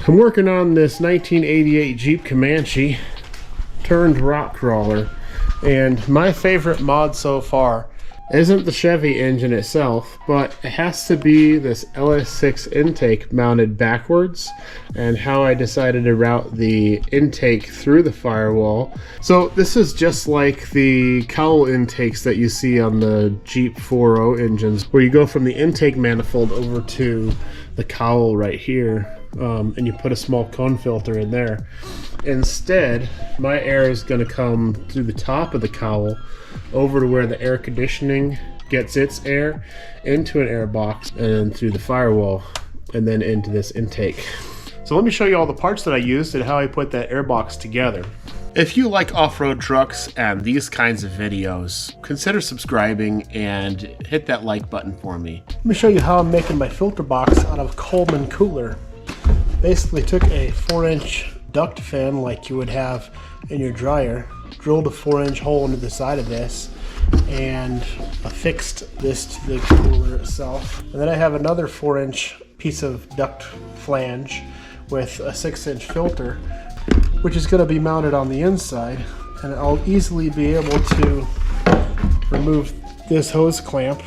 I'm working on this 1988 Jeep Comanche turned rock crawler, and my favorite mod so far isn't the Chevy engine itself, but it has to be this LS6 intake mounted backwards, and how I decided to route the intake through the firewall. So this is just like the cowl intakes that you see on the Jeep 4.0 engines, where you go from the intake manifold over to the cowl right here, and you put a small cone filter in there. Instead, my air is going to come through the top of the cowl over to where the air conditioning gets its air into an air box and through the firewall and then into this intake. So let me show you all the parts that I used and how I put that air box together. If you like off-road trucks and these kinds of videos, consider subscribing and hit that like button for me. Let me show you how I'm making my filter box out of Colman cooler. Basically took a 4-inch duct fan like you would have in your dryer, drilled a 4-inch hole into the side of this, and affixed this to the cooler itself. And then I have another 4-inch piece of duct flange with a 6-inch filter, which is going to be mounted on the inside, and I'll easily be able to remove this hose clamp,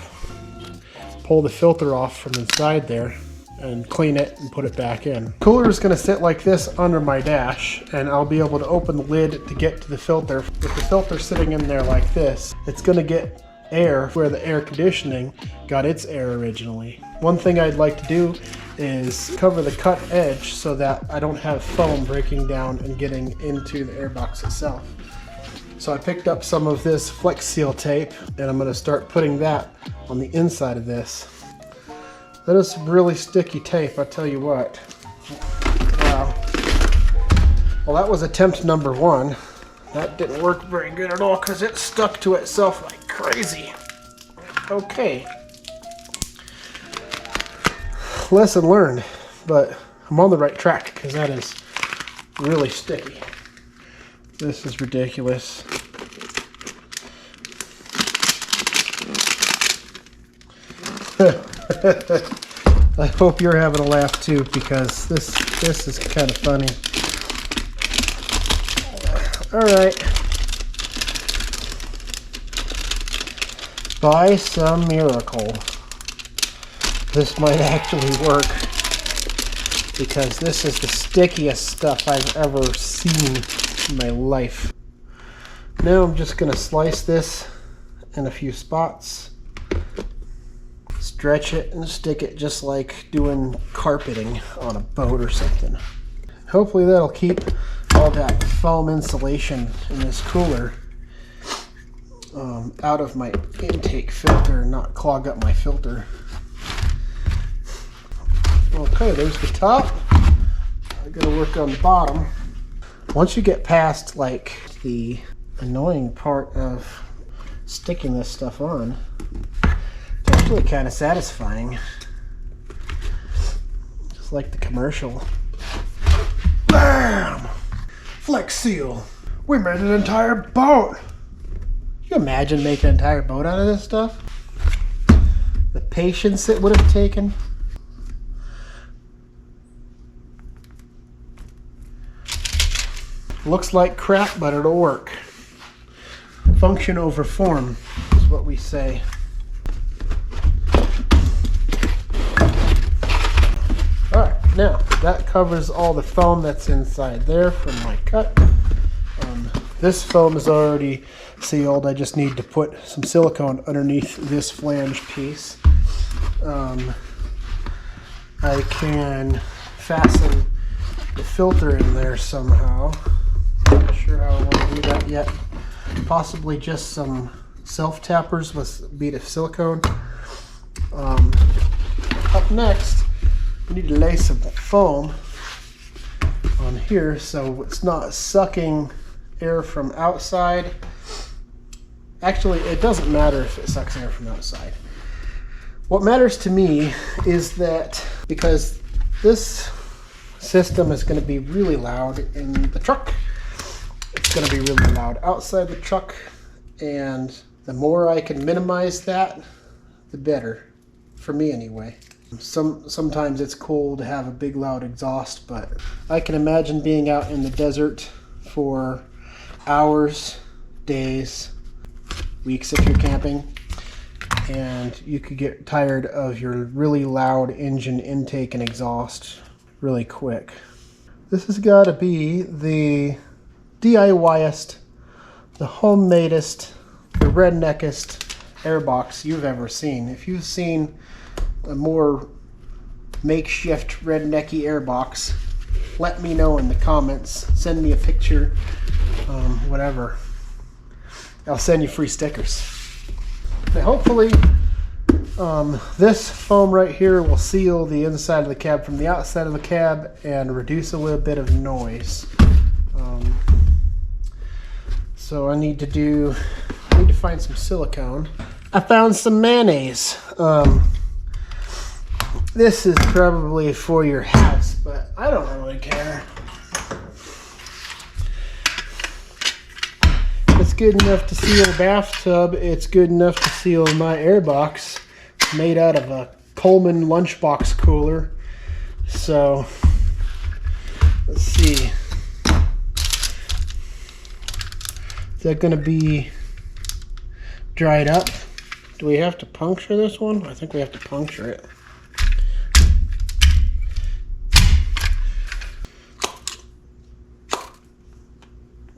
pull the filter off from inside there, and clean it and put it back in. Cooler is going to sit like this under my dash, and I'll be able to open the lid to get to the filter. With the filter sitting in there like this, it's going to get air where the air conditioning got its air originally. One thing I'd like to do is cover the cut edge so that I don't have foam breaking down and getting into the air box itself. So I picked up some of this Flex Seal tape, and I'm going to start putting that on the inside of this. That is some really sticky tape, I tell you what. Wow. Well, that was attempt number 1. That didn't work very good at all because it stuck to itself like crazy. Okay. Lesson learned, but I'm on the right track because that is really sticky. This is ridiculous. I hope you're having a laugh too, because this is kind of funny. Alright. By some miracle, this might actually work, because this is the stickiest stuff I've ever seen in my life. Now I'm just going to slice this in a few spots. Stretch it and stick it just like doing carpeting on a boat or something. Hopefully that'll keep all that foam insulation in this cooler out of my intake filter and not clog up my filter. Okay, there's the top. I gotta work on the bottom. Once you get past like the annoying part of sticking this stuff on, it's actually kind of satisfying. Just like the commercial. Bam! Flex Seal. We made an entire boat. Can you imagine making an entire boat out of this stuff? The patience it would have taken. Looks like crap, but it'll work. Function over form is what we say. Alright, now that covers all the foam that's inside there from my cut. This foam is already sealed. I just need to put some silicone underneath this flange piece. I can fasten the filter in there somehow. Not sure how I want to do that yet. Possibly just some self-tappers with a bead of silicone. Up next, we need to lay some foam on here so it's not sucking air from outside. Actually, it doesn't matter if it sucks air from outside. What matters to me is that because this system is going to be really loud in the truck, it's going to be really loud outside the truck, and the more I can minimize that, the better, for me anyway. Sometimes it's cool to have a big loud exhaust, but I can imagine being out in the desert for hours, days, weeks if you're camping, and you could get tired of your really loud engine intake and exhaust really quick. This has got to be the DIYest, the homemadest, the redneckest airbox you've ever seen. If you've seen a more makeshift rednecky airbox, let me know in the comments. Send me a picture, whatever. I'll send you free stickers. Now hopefully this foam right here will seal the inside of the cab from the outside of the cab and reduce a little bit of noise. So I need to find some silicone. I found some mayonnaise. This is probably for your house, but I don't really care. It's good enough to seal a bathtub. It's good enough to seal my airbox. It's made out of a Colman lunchbox cooler. So, let's see. Is that going to be dried up? Do we have to puncture this one? I think we have to puncture it.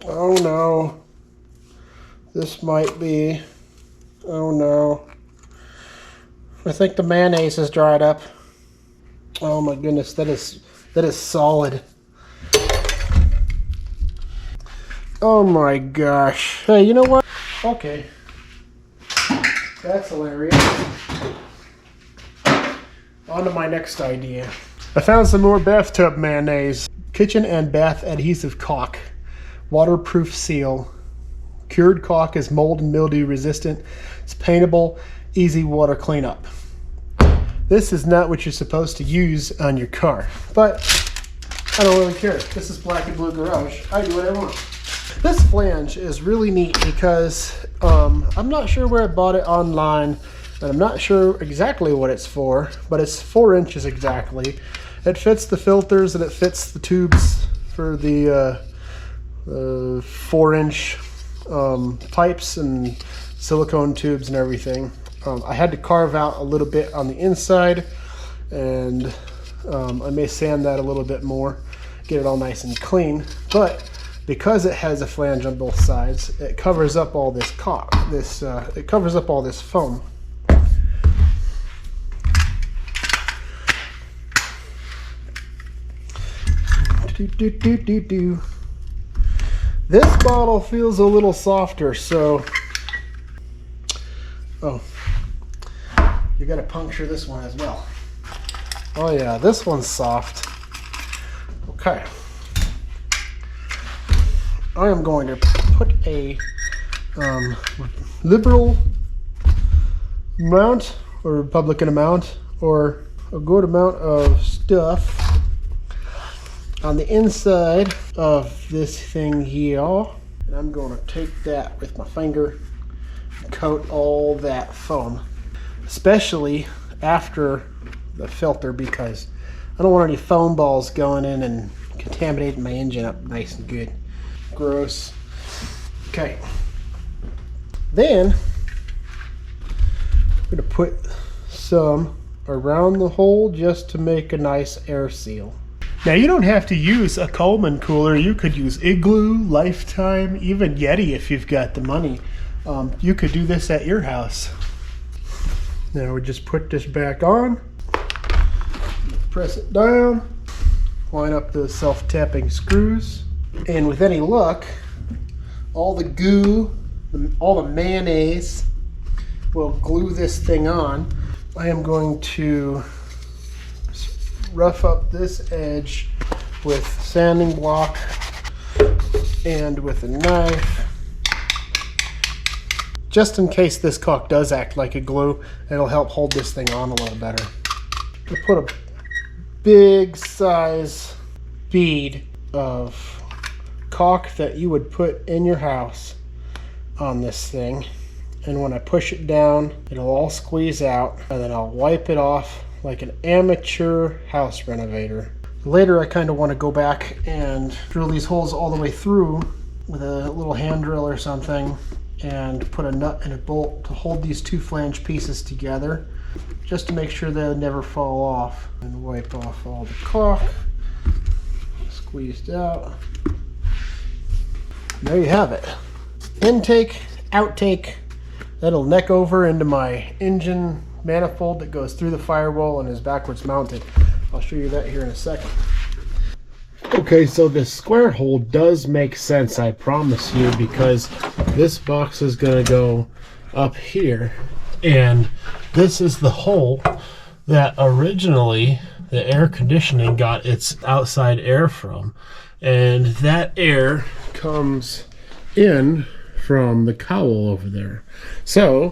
Oh no. This might be. Oh no. I think the mayonnaise is dried up. Oh my goodness, that is solid. Oh my gosh. Hey, you know what? Okay. That's hilarious. On to my next idea. I found some more bathtub mayonnaise. Kitchen and bath adhesive caulk. Waterproof seal. Cured caulk is mold and mildew resistant. It's paintable, easy water cleanup. This is not what you're supposed to use on your car, but I don't really care. This is Black and Blue Garage. I do what I want. This flange is really neat because I'm not sure where I bought it online, and I'm not sure exactly what it's for, but it's 4 inches exactly. It fits the filters and it fits the tubes for the 4-inch pipes and silicone tubes and everything. I had to carve out a little bit on the inside, and I may sand that a little bit more, get it all nice and clean. But because it has a flange on both sides, it covers up all this caulk. It covers up all this foam. This bottle feels a little softer, so you gotta puncture this one as well. Oh yeah, this one's soft. Okay. I am going to put a liberal amount or Republican amount or a good amount of stuff on the inside of this thing here, and I'm going to take that with my finger and coat all that foam, especially after the filter, because I don't want any foam balls going in and contaminating my engine up nice and good. Gross. Okay. Then I'm going to put some around the hole just to make a nice air seal. Now you don't have to use a Colman cooler. You could use Igloo, Lifetime, even Yeti if you've got the money. You could do this at your house. Now we just put this back on, press it down, line up the self-tapping screws, and with any luck, all the goo, all the mayonnaise will glue this thing on. I am going to rough up this edge with sanding block and with a knife, just in case this caulk does act like a glue. It'll help hold this thing on a little better. I'll put a big size bead of caulk that you would put in your house on this thing, and when I push it down, it'll all squeeze out, and then I'll wipe it off like an amateur house renovator. Later I kind of want to go back and drill these holes all the way through with a little hand drill or something and put a nut and a bolt to hold these two flange pieces together just to make sure they'll never fall off. And wipe off all the caulk. Squeezed out. There you have it. Intake, outtake. That'll neck over into my engine manifold that goes through the firewall and is backwards mounted. I'll show you that here in a second. Okay, so this square hole does make sense, I promise you, because this box is going to go up here, and this is the hole that originally the air conditioning got its outside air from, and that air comes in from the cowl over there. So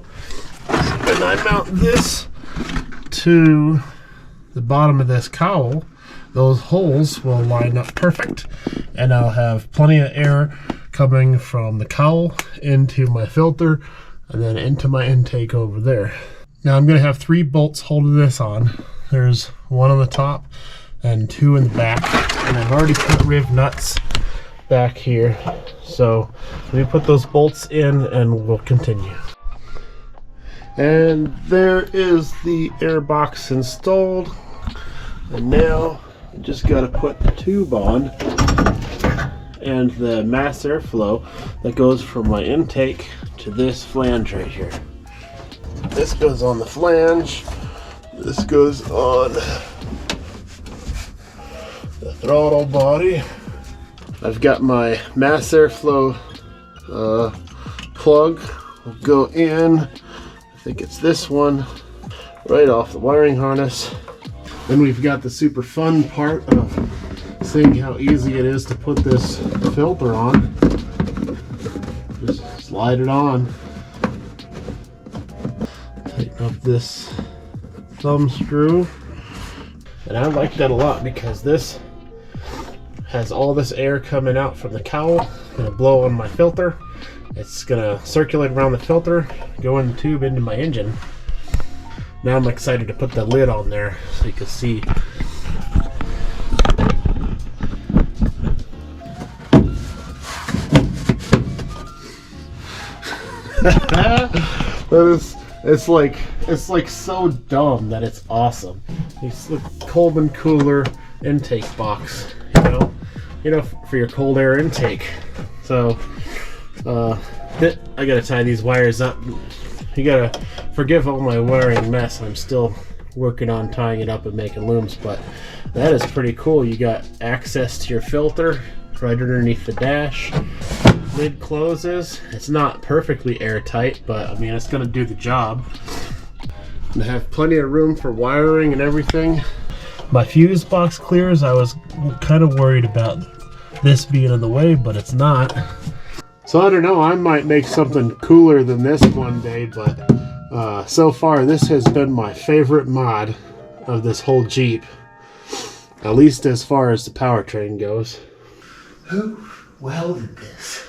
when I mount this to the bottom of this cowl, those holes will line up perfect, and I'll have plenty of air coming from the cowl into my filter and then into my intake over there. Now I'm going to have 3 bolts holding this on. There's one on the top and 2 in the back, and I've already put riv nuts back here. So let me put those bolts in and we'll continue. And there is the air box installed, and now I just got to put the tube on and the mass airflow that goes from my intake to this flange right here. This goes on the flange, this goes on the throttle body. I've got my mass airflow plug will go in, I think it's this one, right off the wiring harness. Then we've got the super fun part of seeing how easy it is to put this filter on. Just slide it on. Tighten up this thumb screw. And I like that a lot because this has all this air coming out from the cowl. It's gonna blow on my filter. It's gonna circulate around the filter, go in the tube into my engine. Now I'm excited to put the lid on there so you can see. It's like so dumb that it's awesome. It's the Colman cooler intake box, you know, for your cold air intake. So I gotta tie these wires up. You gotta forgive all my wiring mess. I'm still working on tying it up and making looms, but that is pretty cool. You got access to your filter right underneath the dash. Lid closes. It's not perfectly airtight, but I mean, it's gonna do the job. I have plenty of room for wiring and everything. My fuse box clears. I was kind of worried about this being in the way, but it's not. So I don't know, I might make something cooler than this one day, but so far this has been my favorite mod of this whole Jeep, at least as far as the powertrain goes. Who welded this?